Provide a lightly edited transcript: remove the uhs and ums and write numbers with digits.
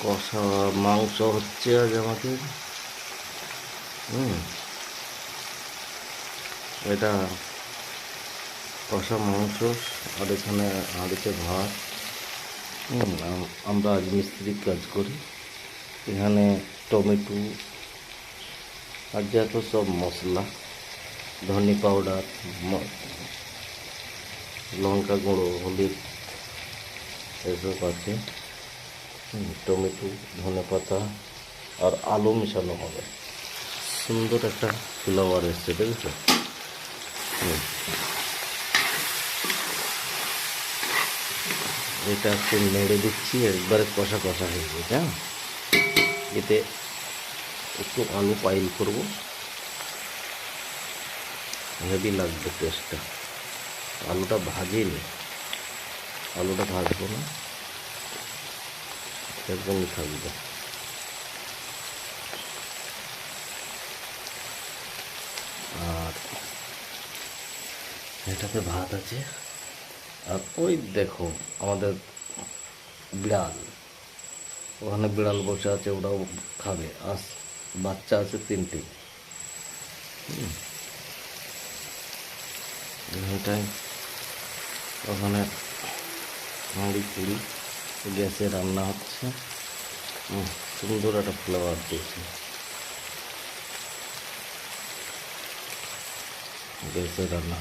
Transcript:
কষা মাংস হচ্ছে আজ আমাদের। এটা কষা মাংস, আর এখানে হাঁড়িতে ভাত। আমরা আজ মিস্ত্রির কাজ করি। এখানে টমেটো আর যত সব মশলা, ধনে পাউডার, লঙ্কা গুঁড়ো, হলুদ এসব আছে। টমেটো, ধনে পাতা আর আলু মেশানো হবে। সুন্দর একটা ফ্লেভার এসছে, দেখেছো? এটা একটু নেড়ে দিচ্ছি, একবারে কষা কষা হয়ে গেছে। এতে একটু আলু পাইল করবো, হেভি লাগবে টেস্টটা। আলুটা ভাজিনি, আলুটা ভাজবো না, একদমই থাকবে। আর এটাতে ভাত আছে। আর ওই দেখো আমাদের বিড়াল, ওখানে বিড়াল বসে আছে, ওরাও খাবে। আর বাচ্চা আছে 3টে। এখানটায় ওখানে হাঁড়ি কুড়ি গ্যাসে রান্না হচ্ছে। সুন্দর একটা ফ্লেভার দিয়েছে গ্যাসে রান্না।